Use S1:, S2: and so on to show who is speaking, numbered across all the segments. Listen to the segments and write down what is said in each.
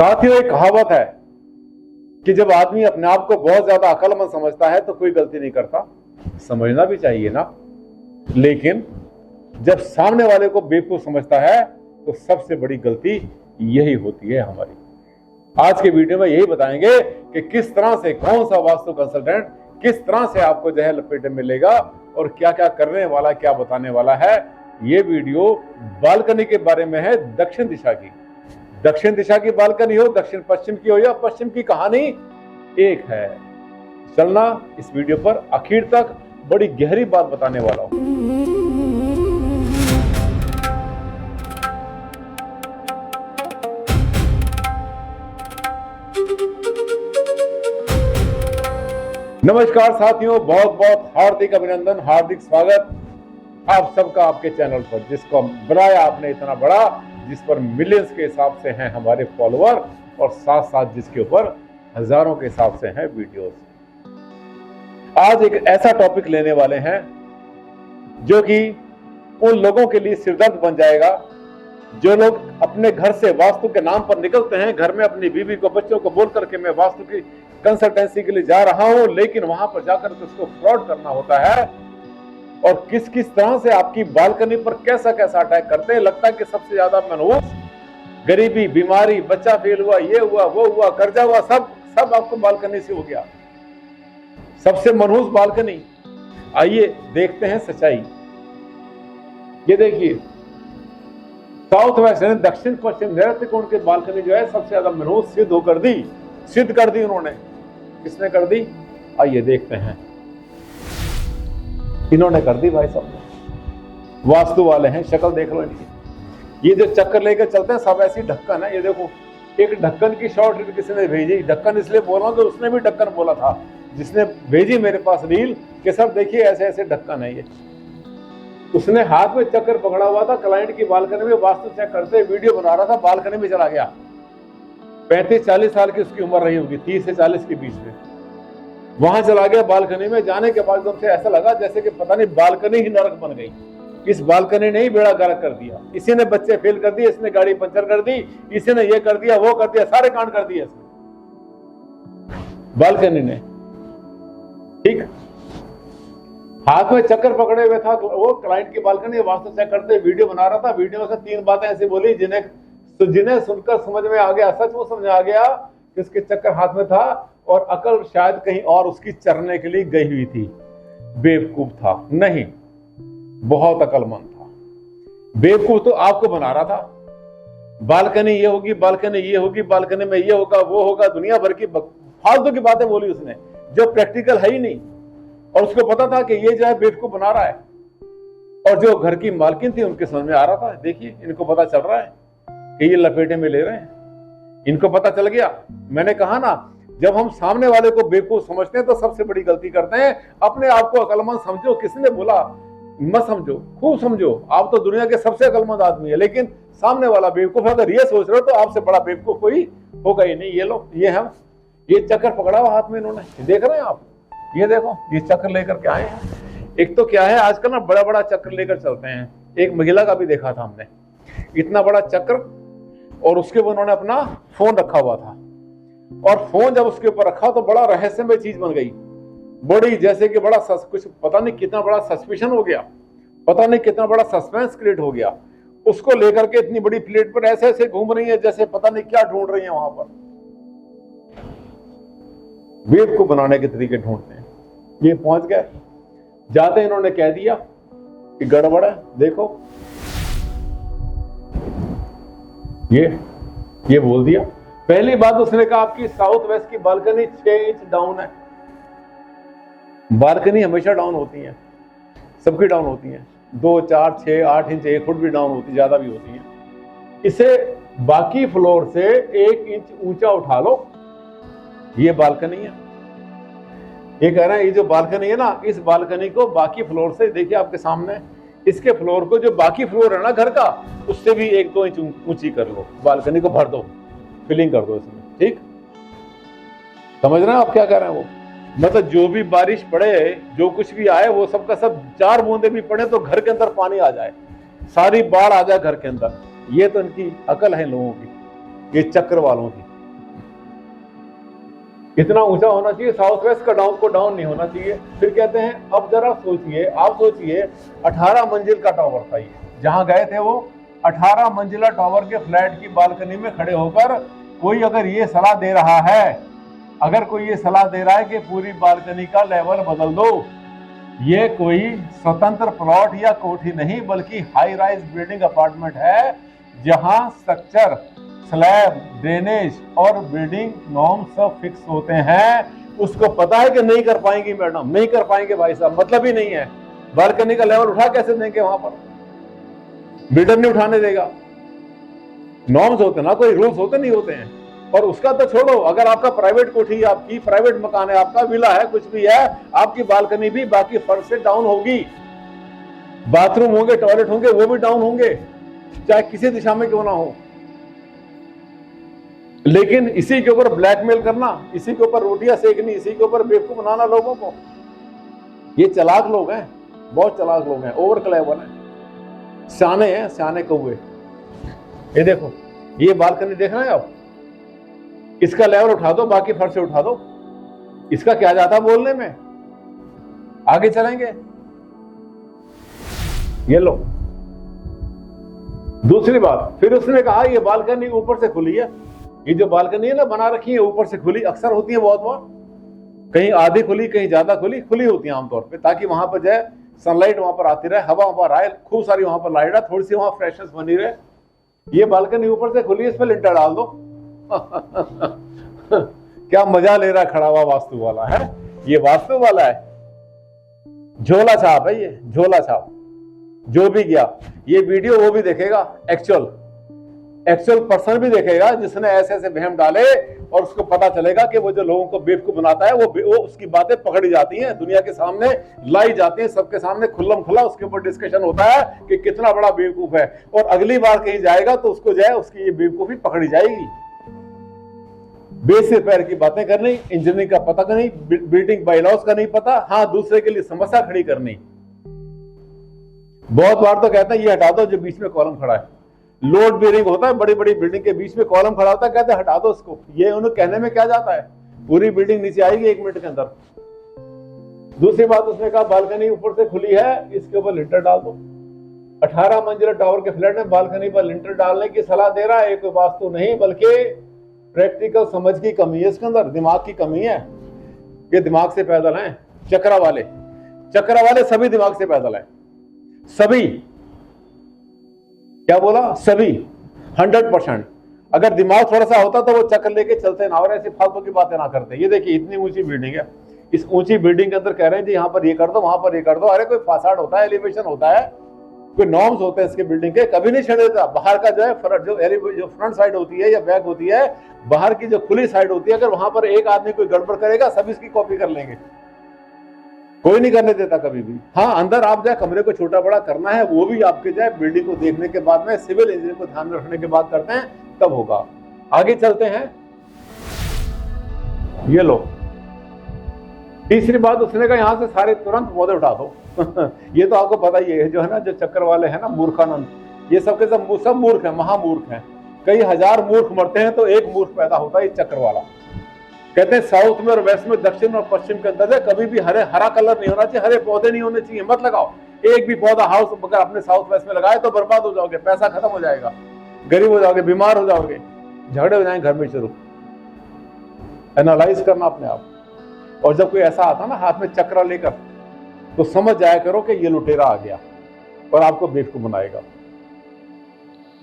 S1: साथियों, एक कहावत है कि जब आदमी अपने आप को बहुत ज्यादा अक्लमंद समझता है तो कोई गलती नहीं करता। समझना भी चाहिए ना, लेकिन जब सामने वाले को बेवकूफ समझता है तो सबसे बड़ी गलती यही होती है हमारी। आज के वीडियो में यही बताएंगे कि किस तरह से कौन सा वास्तु कंसल्टेंट किस तरह से आपको जो है लपेटे में लेगा और क्या क्या करने वाला, क्या बताने वाला है। ये वीडियो बालकनी के बारे में है, दक्षिण दिशा की। दक्षिण दिशा की बालकनी हो, दक्षिण पश्चिम की हो या पश्चिम की, कहानी एक है। चलना इस वीडियो पर आखिर तक, बड़ी गहरी बात बताने वाला हूं। नमस्कार साथियों, बहुत बहुत हार्दिक अभिनंदन, हार्दिक स्वागत आप सबका आपके चैनल पर, जिसको बनाया आपने इतना बड़ा, जिस पर मिलियंस के हिसाब से हैं हमारे फॉलोअर और साथ साथ जिसके ऊपर हजारों के हिसाब से हैं वीडियोस। आज एक ऐसा टॉपिक लेने वाले हैं जो कि उन लोगों के लिए सिरदर्द बन जाएगा जो लोग अपने घर से वास्तु के नाम पर निकलते हैं। घर में अपनी बीवी को, बच्चों को बोल करके मैं वास्तु की कंसल्टेंसी के लिए जा रहा हूं, लेकिन वहां पर जाकर के उसको फ्रॉड करना होता है और किस किस तरह से आपकी बालकनी पर कैसा कैसा अटैक करते हैं। लगता है कि सबसे ज्यादा मनहूस, गरीबी, बीमारी, बच्चा फेल हुआ, ये हुआ, वो हुआ, कर्जा हुआ, सब आपको बालकनी से हो गया। सबसे मनहूस बालकनी। आइए देखते हैं सच्चाई। ये देखिए, साउथ वेस्ट यानी दक्षिण पश्चिम नैऋत्य कोण की बालकनी जो है सबसे ज्यादा मनहूस सिद्ध कर दी उन्होंने। किसने कर दी? आइए देखते हैं। इन्होंने कर दी भाई साहब, वास्तु वाले हैं। शक्ल देख लो इनकी। ये जो चक्कर लेकर चलते हैं सब ऐसी ढक्कन है। ये देखो, एक ढक्कन की शॉर्ट रील किसी ने भेजी। ढक्कन इसलिए बोल रहा हूं कि उसने भी ढक्कन बोला था, जिसने भेजी मेरे पास रील कि सर देखिए ऐसे ऐसे ढक्कन है। ये उसने हाथ में चक्कर पकड़ा हुआ था, क्लाइंट की बालकनी में वास्तु चेक करते वीडियो बना रहा था, बालकनी में चला गया। 35-40 साल की उसकी उम्र रही होगी, 30 से 40 के बीच में। वहां चला गया बालकनी में। जाने के बाद एकदम से ऐसा लगा जैसे कि पता नहीं बालकनी ही नरक बन गई। इस बालकनी ने ही बेड़ा गर्क कर दिया। इसी ने बच्चे फेल कर दिए, इसने गाड़ी पंचर कर दी, इसी ने ये कर दिया, वो कर दिया, सारे कांड कर दिए इसने, बालकनी ने। ठीक, हाथ में चक्कर पकड़े हुए था वो, क्लाइंट की बालकनी वास्तु चेक करते वीडियो बना रहा था। वीडियो में से 3 बातें ऐसी बोली जिन्हें सुनकर समझ में आ गया, सच वो समझ आ गया कि उसके चक्कर हाथ में था और अकल शायद कहीं और उसकी चरने के लिए गई हुई थी। बेवकूफ था नहीं, बहुत अकलमंद था। बेवकूफ तो आपको बना रहा था। बालकनी ये होगी, बालकनी ये होगी, बालकनी में ये होगा, वो होगा, दुनिया भर की फालतू की बातें बोली उसने, जो प्रैक्टिकल है ही नहीं। और उसको पता था कि ये जो है बेवकूफ बना रहा है। और जो घर की मालकिन थी उनके समझ में आ रहा था, देखिए इनको पता चल रहा है कि ये लपेटे में ले रहे हैं। इनको पता चल गया। मैंने कहा ना, जब हम सामने वाले को बेवकूफ समझते हैं तो सबसे बड़ी गलती करते हैं। अपने आप को अकलमंद समझो। किसने बोला? मत समझो, खूब समझो। आप तो दुनिया के सबसे अकलमंद आदमी है, लेकिन सामने वाला बेवकूफ है। अगर ये सोच रहे हो तो आपसे बड़ा बेवकूफ कोई होगा ही नहीं। ये लो, ये हम, ये चक्कर पकड़ा हुआ हाथ में इन्होंने, देख रहे हैं आप? ये देखो, ये चक्कर लेकर के आए हैं। एक तो क्या है, आजकल ना बड़ा बड़ा चक्कर लेकर चलते हैं। एक महिला का भी देखा था हमने, इतना बड़ा चक्र, और उसके ऊपर उन्होंने अपना फोन रखा हुआ था। और फोन जब उसके ऊपर रखा तो बड़ा रहस्यमय चीज बन गई। बड़ी, जैसे कि बड़ा कुछ पता नहीं कितना बड़ा सस्पिशन हो गया, पता नहीं कितना बड़ा सस्पेंस क्रिएट हो गया। उसको लेकर के इतनी बड़ी प्लेट पर ऐसे ऐसे घूम रही है जैसे पता नहीं क्या ढूंढ रही है वहां पर। वेब को बनाने के तरीके ढूंढते हैं। ये पहुंच गए, जाते इन्होंने कह दिया कि गड़बड़ है। देखो, ये बोल दिया। पहली बात उसने कहा, आपकी साउथ वेस्ट की बालकनी 6 इंच डाउन है। बालकनी हमेशा डाउन होती है, सबकी डाउन होती है। 2, 4, 6, 8 इंच, 1 फुट भी डाउन होती, ज्यादा भी होती है। इसे बाकी फ्लोर से 1 इंच ऊंचा उठा लो। ये बालकनी है। ये कह रहे हैं, ये जो बालकनी है ना, इस बालकनी को बाकी फ्लोर से, देखिए आपके सामने, इसके फ्लोर को, जो बाकी फ्लोर है ना घर का, उससे भी 1-2 इंच ऊंची कर लो। बालकनी को भर दो, फिलिंग कर दो इसमें। ठीक, समझ रहे हैं आप क्या कह रहे हैं? वो मतलब जो भी बारिश पड़े, जो कुछ भी आए, वो सबका सब 4 बूंदे भी पड़े तो घर के अंदर पानी आ जाए, सारी बाढ़ आ जाए घर के अंदर। ये तो इनकी अकल है लोगों की, ये चक्र वालों की। इतना ऊंचा होना चाहिए, साउथ वेस्ट का डाउन नहीं होना चाहिए। फिर कहते हैं अब जरा सोचिए, आप सोचिए 18 मंजिल का टावर था ये, जहां गए थे वो 18 मंजिला टावर के फ्लैट की बालकनी में खड़े होकर कोई अगर ये सलाह दे रहा है, अगर कोई ये सलाह दे रहा है कि पूरी बालकनी का लेवल बदल दो, ये कोई स्वतंत्र प्लॉट या कोठी नहीं बल्कि हाई राइज बिल्डिंग अपार्टमेंट है, जहां स्ट्रक्चर, स्लैब, ड्रेनेज और बिल्डिंग नॉर्म सब फिक्स होते हैं। उसको पता है कि नहीं कर पाएंगी मैडम, नहीं कर पाएंगे भाई साहब, मतलब ही नहीं है। बालकनी का लेवल उठा कैसे देंगे, वहां पर बिल्डर नहीं उठाने देगा। नॉर्म्स होते ना, कोई रूल्स होते नहीं होते हैं। और उसका तो छोड़ो, अगर आपका प्राइवेट कोठी, आपकी प्राइवेट मकान है, आपका विला है, कुछ भी है, आपकी बालकनी भी बाकी फर्श से डाउन होगी। बाथरूम होंगे, टॉयलेट होंगे, वो भी डाउन होंगे, चाहे किसी दिशा में क्यों ना हो। लेकिन इसी के ऊपर ब्लैकमेल करना, इसी के ऊपर रोटियां सेकनी, इसी के ऊपर बेवकूफ बनाना लोगों को, ये चालाक लोग हैं, बहुत चालाक लोग हैं, ओवर क्लेवर हैं, सियाने हैं, सियाने कौवे। ये देखो, ये बालकनी देख रहे हैं आप, इसका लेवल उठा दो, बाकी फर्श से उठा दो, इसका क्या जाता बोलने में। आगे चलेंगे, ये लो दूसरी बात। फिर उसने कहा ये बालकनी ऊपर से खुली है, ये जो बालकनी है ना बना रखी है ऊपर से खुली, अक्सर होती है बहुत बार, कहीं आधी खुली कहीं ज्यादा खुली, खुली होती है आमतौर पे, ताकि वहां पर जाए सनलाइट वहां पर आती रहे, हवा वहां पर आए, खूब सारी वहां पर लाइट है, थोड़ी सी वहां फ्रेशनेस बनी रहे। ये बालकनी ऊपर से खुली है, इस पर लिंटर डाल दो। क्या मजा ले रहा है खड़ा हुआ वास्तु वाला है, ये वास्तु वाला है, झोला छाप है ये, झोला छाप। जो भी गया ये वीडियो वो भी देखेगा, एक्चुअल पर्सन भी देखेगा जिसने ऐसे ऐसे बहम डाले, और उसको पता चलेगा कि वो जो लोगों को बेवकूफ बनाता है वो उसकी बातें पकड़ी जाती हैं, दुनिया के सामने लाई जाती हैं, सबके सामने खुल्लम खुल्ला उसके ऊपर डिस्कशन होता है कि कितना बड़ा बेवकूफ है। और अगली बार कहीं जाएगा तो उसको जाए उसकी ये बेवकूफी पकड़ी जाएगी। बेसिर पैर की बातें करनी, इंजीनियरिंग का पता नहीं, बिल्डिंग बायलॉज का नहीं पता, हाँ दूसरे के लिए समस्या खड़ी करनी। बहुत बार तो कहते हैं ये हटा दो जो बीच में कॉलम खड़ा है, लोड बेरिंग होता है, बड़ी बड़ी बिल्डिंग के बीच में कॉलम खड़ा होता है, कहते हैं हटा दो इसको। ये उन्हें कहने में क्या जाता है, पूरी बिल्डिंग नीचे आएगी 1 मिनट के अंदर। दूसरी बात उसने कहा बालकनी ऊपर से खुली है, इसके ऊपर लिंटर डाल दो। 18 मंजिला टावर के फ्लैट में बालकनी पर लिंटर डालने की सलाह दे रहा है, कोई वास्तु नहीं बल्कि प्रैक्टिकल समझ की कमी है, इसके अंदर दिमाग की कमी है। ये दिमाग से पैदल हैं चक्रा वाले सभी दिमाग से पैदल हैं, सभी। क्या बोला, सभी 100%। अगर दिमाग थोड़ा सा होता तो वो चक्कर लेके चलते ना, और ऐसी फालतू की बातें ना करते। ये देखिए इतनी ऊंची बिल्डिंग है, इस ऊंची बिल्डिंग के अंदर कह रहे हैं जी यहाँ पर ये कर दो, वहां पर ये कर दो। अरे कोई फासाड होता है, एलिवेशन होता है, कोई नॉर्म्स होते हैं इसके बिल्डिंग के, कभी नहीं छेड़ देता। बाहर का जो है जो फ्रंट साइड होती है या बैक होती है, बाहर की जो खुली साइड होती है, अगर वहां पर एक आदमी कोई गड़बड़ करेगा सब इसकी कॉपी कर लेंगे, कोई नहीं करने देता कभी भी। हाँ अंदर आप जाए कमरे को छोटा बड़ा करना है, वो भी आपके जाए बिल्डिंग को देखने के बाद में, सिविल इंजीनियर को ध्यान में रखने के बाद करते हैं, तब होगा। आगे चलते हैं, ये लो तीसरी बात उसने कहा यहां से सारे तुरंत पौधे उठा दो। ये तो आपको पता ही है, जो है ना जो चक्कर वाले हैं ना मूर्खानंद, ये सबके सब मूर्ख है, महामूर्ख हैं। कई हजार मूर्ख मरते हैं तो एक मूर्ख पैदा होता है, ये चक्कर वाला। कहते हैं साउथ में और वेस्ट में, दक्षिण और पश्चिम के अंदर है, कभी भी हरा कलर नहीं होना चाहिए, हरे पौधे नहीं होने चाहिए, मत लगाओ एक भी पौधा। हाउस अगर अपने साउथ वेस्ट में लगाए तो बर्बाद हो जाओगे, पैसा खत्म हो जाएगा, गरीब हो जाओगे, बीमार हो जाओगे, झगड़े हो जाएंगे घर में। शुरू एनालाइज करना अपने आप, और जब कोई ऐसा आता ना हाथ में चक्रा लेकर, तो समझ जाया करो कि ये लुटेरा आ गया और आपको बेवकूफ बनाएगा।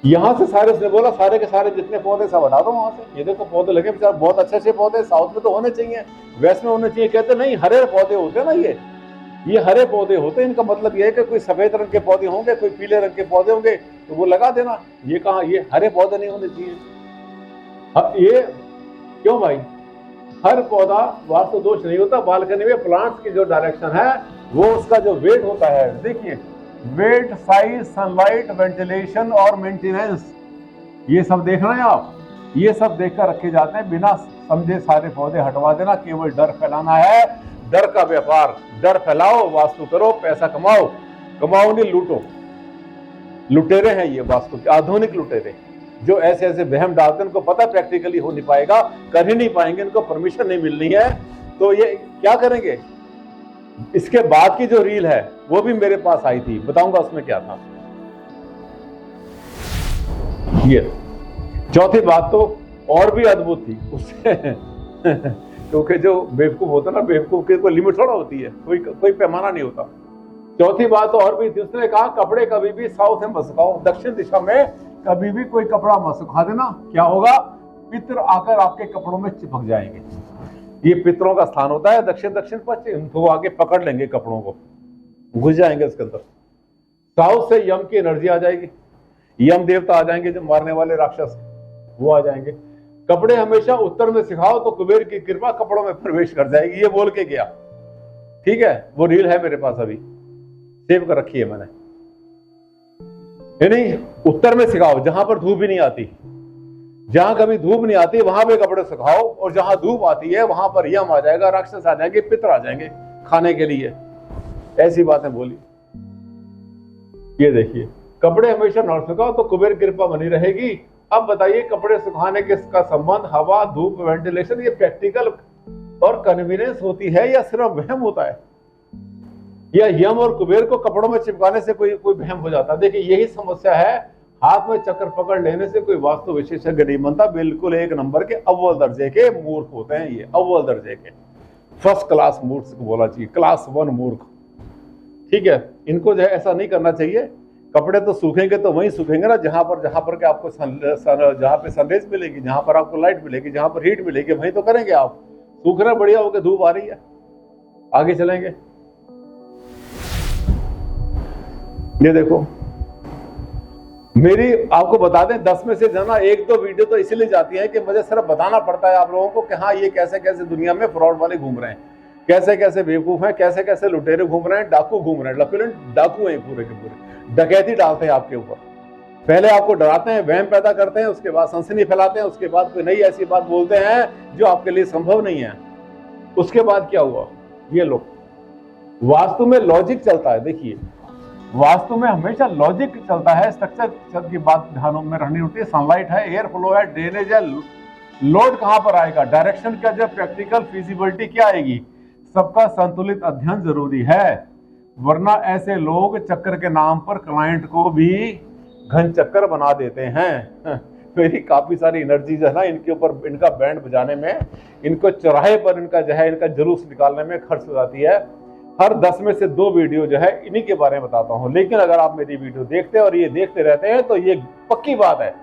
S1: यहां से सारे उसने बोला सारे के सारे जितने पौधे सब हटा दो वहां से। ये देखो पौधे लगे बेचारे, बहुत अच्छे अच्छे पौधे, साउथ में तो होने चाहिए, वेस्ट में होने चाहिए। कहते नहीं हरे पौधे होते ना, ये हरे पौधे होते, इनका मतलब ये है कि कोई सफेद रंग के पौधे होंगे, कोई पीले रंग के पौधे होंगे तो वो लगा देना। ये कहा ये हरे पौधे नहीं होने चाहिए। ये क्यों भाई, हर पौधा वास्तु दोष नहीं होता। बालकनी में प्लांट्स की जो डायरेक्शन है वो उसका जो वेट होता है, देखिए वेट, साइज, सनलाइट, वेंटिलेशन और मेंटेनेंस, ये सब देख रहे हैं आप, ये सब देखकर रखे जाते हैं। बिना समझे सारे पौधे हटवा देना, केवल डर फैलाना है, डर का व्यापार। डर फैलाओ, वास्तु करो, पैसा कमाओ, कमाओ नहीं लूटो। लुटेरे हैं ये वास्तु के, आधुनिक लुटेरे। जो ऐसे ऐसे वहम डालते हैं, उनको पता प्रैक्टिकली हो नहीं पाएगा, कर ही नहीं पाएंगे, इनको परमिशन नहीं मिलनी है, तो ये क्या करेंगे। इसके बाद की जो रील है वो भी मेरे पास आई थी, बताऊंगा उसमें क्या था। ये चौथी बात तो और भी अद्भुत थी उससे क्योंकि जो बेवकूफ होता ना, बेवकूफ की कोई लिमिट थोड़ा होती है, कोई पैमाना नहीं होता। चौथी बात तो और भी थी, उसने कहा कपड़े कभी भी साउथ में मत सुखाओ, दक्षिण दिशा में कभी भी कोई कपड़ा मत सुखा देना। क्या होगा, पितर आकर आपके कपड़ों में चिपक जाएंगे। ये पितरों का स्थान होता है दक्षिण दक्षिण पश्चिम, तो आके पकड़ लेंगे कपड़ों को, घुस जाएंगे उसके अंदर। साउथ से यम की एनर्जी आ जाएगी, यम देवता आ जाएंगे, जो मारने वाले राक्षस वो आ जाएंगे। कपड़े हमेशा उत्तर में सिखाओ तो कुबेर की कृपा कपड़ों में प्रवेश कर जाएगी, ये बोल के गया। ठीक है, वो रील है मेरे पास, अभी सेव कर रखी है मैंने। यानी उत्तर में सिखाओ जहां पर धूप ही नहीं आती, जहां कभी धूप नहीं आती वहां पे कपड़े सुखाओ, और जहां धूप आती है वहां पर यम आ जाएगा, राक्षस आ जाएंगे, पितर आ जाएंगे खाने के लिए। ऐसी बातें बोली। ये देखिए, कपड़े हमेशा न सुखाओ तो कुबेर कृपा बनी रहेगी। अब बताइए, कपड़े सुखाने के इसका संबंध हवा, धूप, वेंटिलेशन, ये प्रैक्टिकल और कन्वीनियंस होती है या सिर्फ वहम होता है, या यम और कुबेर को कपड़ों में चिपकाने से कोई वहम हो जाता है। देखिए, यही समस्या है, हाथ में चक्र पकड़ लेने से कोई वास्तु विशेषज्ञ नहीं बनता। बिल्कुल एक नंबर के अव्वल दर्जे के मूर्ख होते हैं ये, अव्वल दर्जे के, फर्स्ट क्लास मूर्ख को बोला चाहिए, क्लास 1 मूर्ख। ठीक है, इनको जो है ऐसा नहीं करना चाहिए। कपड़े तो सूखेंगे तो वहीं सूखेंगे ना जहां पर के आपको जहां पे सनरेज मिलेगी, जहां पर आपको लाइट मिलेगी, जहां पर हीट मिलेगी, वहीं तो करेंगे आप। सूख रहा बढ़िया होकर, धूप आ रही है, आगे चलेंगे। ये देखो, मेरी आपको बता दें 10 में से जना 1-2 वीडियो तो इसलिए जाती है कि मुझे सिर्फ बताना पड़ता है आप लोगों को कि हाँ, ये कैसे कैसे दुनिया में फ्रॉड वाले घूम रहे हैं, कैसे कैसे बेवकूफ हैं, कैसे कैसे लुटेरे घूम रहे हैं, डाकू घूम रहे हैं, लफिलेंट डाकू हैं पूरे के पूरे, डकैती डालते हैं आपके ऊपर। पहले आपको डराते हैं, वहम पैदा करते हैं, उसके बाद सनसनी फैलाते हैं, उसके बाद कोई नई ऐसी बात बोलते हैं जो आपके लिए संभव नहीं है। उसके बाद क्या हुआ, ये लो, वास्तु में लॉजिक चलता है। देखिए, वास्तु में हमेशा लॉजिक चलता है, स्ट्रक्चर की बात ध्यान में रहनी होती है। सनलाइट है, एयर फ्लो है, ड्रेनेज है, लोड कहां पर आएगा, डायरेक्शन का जो प्रैक्टिकल फिजिबिलिटी क्या आएगी, सबका संतुलित अध्ययन जरूरी है। वरना ऐसे लोग चक्कर के नाम पर क्लाइंट को भी घन चक्कर बना देते हैं। मेरी काफी सारी एनर्जी जो है ना इनके ऊपर, इनका बैंड बजाने में, इनको चौराहे पर इनका जो है इनका जुलूस निकालने में खर्च हो जाती है। हर 10 में से 2 वीडियो जो है इन्हीं के बारे में बताता हूं। लेकिन अगर आप मेरी वीडियो देखते हैं और ये देखते रहते हैं तो ये पक्की बात है,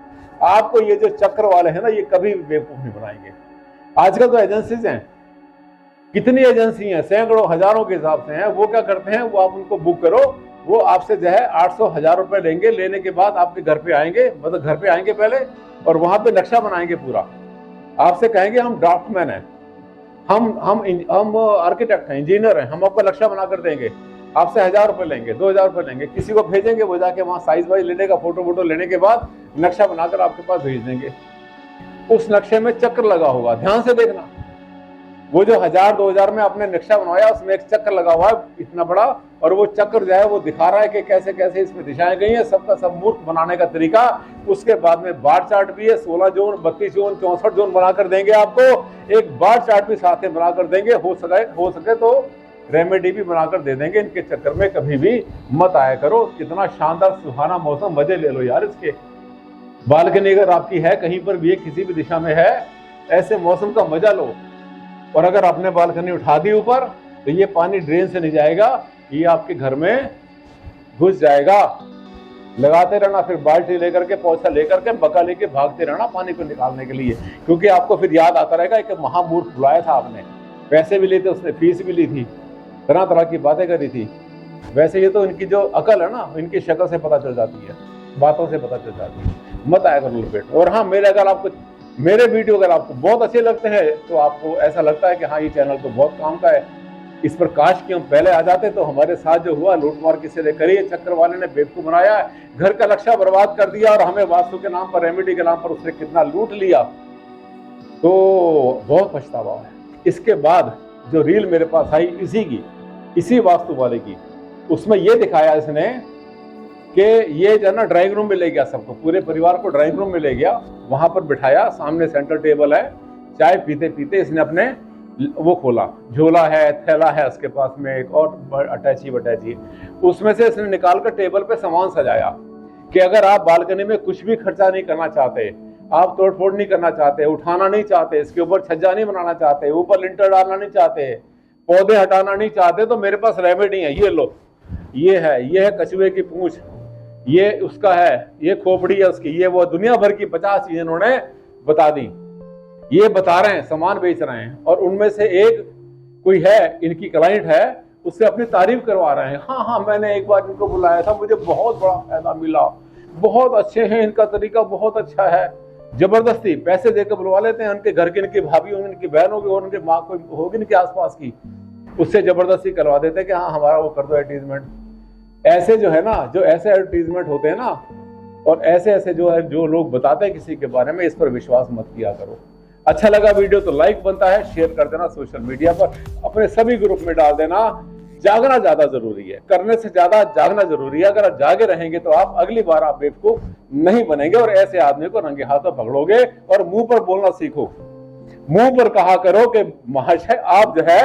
S1: आपको ये जो चक्र वाले हैं ना, ये कभी बेवकूफ नहीं बनाएंगे। आजकल तो एजेंसीज हैं, कितनी एजेंसी हैं, सैकड़ों हजारों के हिसाब से हैं। वो क्या करते हैं, वो आप उनको बुक करो, वो आपसे जो है 800-1000 रुपए लेंगे। लेने के बाद आपके घर पे आएंगे, मतलब घर पे आएंगे पहले, और वहां पे नक्शा बनाएंगे पूरा। आपसे कहेंगे हम ड्राफ्टमैन हैं, हम आर्किटेक्ट हैं, इंजीनियर हैं, हम आपको नक्शा बनाकर देंगे। आपसे 1000 रुपए लेंगे, 2000 रुपए लेंगे, किसी को भेजेंगे, वो जाके वहां साइज वाइज लेने का, फोटो लेने के बाद नक्शा बनाकर आपके पास भेज देंगे। उस नक्शे में चक्र लगा होगा, ध्यान से देखना। वो जो 1000-2000 में आपने नक्शा बनवाया, उसमें एक चक्र लगा हुआ है इतना बड़ा, और वो चक्र जो है वो दिखा रहा है कि कैसे कैसे इसमें दिशाएं गई हैं, सबका सब मूर्त बनाने का तरीका। उसके बाद में बार चार्ट भी है, 16 जोन, 32 जोन, 64 जोन बनाकर देंगे आपको। एक बार चार्ट भी साथ में बनाकर देंगे, हो सके तो रेमेडी भी बनाकर दे देंगे। इनके चक्कर में कभी भी मत आया करो। कितना शानदार सुहाना मौसम, मजे ले लो यार इसके। बालकनी अगर आपकी है कहीं पर भी, किसी भी दिशा में है, ऐसे मौसम का मजा लो। और अगर आपने बालकनी उठा दी ऊपर, तो ये पानी ड्रेन से नहीं जाएगा, ये आपके घर में घुस जाएगा। लगाते रहना, फिर बाल्टी लेकर के, पोछा लेकर के, बका लेके भागते रहना पानी को निकालने के लिए, क्योंकि आपको फिर याद आता रहेगा कि महामूर्ख बुलाया था आपने, पैसे भी लिए थे उसने, फीस भी ली थी, तरह तरह की बातें करी थी। वैसे ये तो इनकी जो अकल है ना, इनकी शक्ल से पता चल जाती है, बातों से पता चल जाती है। मत आया करो लपेट। और हाँ, मेरे वीडियो अगर आपको बहुत अच्छे लगते हैं, तो आपको ऐसा लगता है कि हाँ, ये चैनल तो बहुत काम का है, इस पर काश कि हम पहले आ जाते, तो हमारे साथ जो हुआ लूटमार किसी ने करी, चक्कर वाले ने बेवकूफ बनाया, घर का नक्शा बर्बाद कर दिया, और हमें वास्तु के नाम पर, रेमेडी के नाम पर उसने कितना लूट लिया, तो बहुत पछतावा है। इसके बाद जो रील मेरे पास आई इसी वास्तु वाले की, उसमें यह दिखाया इसने कि ये जो है ना ड्राइंग रूम में ले गया सबको, पूरे परिवार को ड्राइंग रूम में ले गया, वहां पर बिठाया, सामने सेंटर टेबल है, चाय पीते पीते इसने अपने वो खोला, झोला है, थैला है उसके पास में, एक और अटैची वटैची, उसमें से इसने निकाल कर टेबल पे सामान सजाया कि अगर आप बालकनी में कुछ भी खर्चा नहीं करना चाहते, आप तोड़फोड़ नहीं करना चाहते, उठाना नहीं चाहते, इसके ऊपर छज्जा नहीं बनाना चाहते, ऊपर लिंटर डालना नहीं चाहते, पौधे हटाना नहीं चाहते, तो मेरे पास रेमेडी है, ये लो, ये है कछुए की पूंछ, ये उसका है, ये खोपड़ी है उसकी, ये वो, दुनिया भर की 50 चीजें इन्होंने बता दी। ये बता रहे हैं, सामान बेच रहे हैं, और उनमें से एक कोई है, इनकी क्लाइंट है, उससे अपनी तारीफ करवा रहे हैं। हाँ, मैंने एक बार इनको बुलाया था, मुझे बहुत बड़ा फायदा मिला, बहुत अच्छे हैं, इनका तरीका बहुत अच्छा है। जबरदस्ती पैसे देकर बुलवा लेते हैं, उनके घर की, इनकी भाभी होगी, इनकी बहन होगी, और उनकी माँ कोई होगी इनके आसपास की, उससे जबरदस्ती करवा देते हैं कि हाँ हमारा वो कर दो एडवर्टीजमेंट। ऐसे जो है ना, जो ऐसे एडवर्टीजमेंट होते हैं ना, और ऐसे जो है, जो लोग बताते हैं किसी के बारे में, इस पर विश्वास मत किया करो। अच्छा लगा वीडियो तो लाइक बनता है, शेयर कर देना सोशल मीडिया पर, अपने सभी ग्रुप में डाल देना। जागना ज्यादा जरूरी है, करने से ज्यादा जागना जरूरी है। अगर आप जागे रहेंगे तो आप अगली बार आप बेवकूफ नहीं बनेंगे, और ऐसे आदमी को रंगे हाथों पकड़ोगे। और मुंह पर बोलना सीखो, मुंह पर कहा करो कि महाशय आप जो है,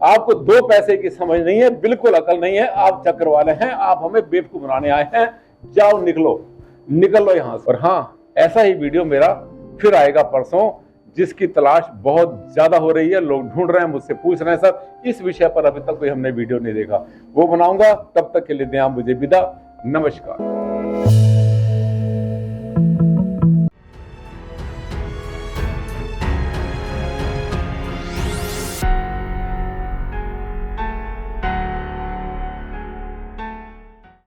S1: आपको 2 पैसे की समझ नहीं है, बिल्कुल अकल नहीं है, आप चक्कर वाले हैं, आप हमें बेवकूफ बनाने आए हैं, जाओ निकल लो यहां से। और हाँ, ऐसा ही वीडियो मेरा फिर आएगा परसों, जिसकी तलाश बहुत ज्यादा हो रही है, लोग ढूंढ रहे हैं, मुझसे पूछ रहे हैं सर इस विषय पर अभी तक कोई हमने वीडियो नहीं देखा, वो बनाऊंगा। तब तक के लिए दें आप मुझे विदा, नमस्कार।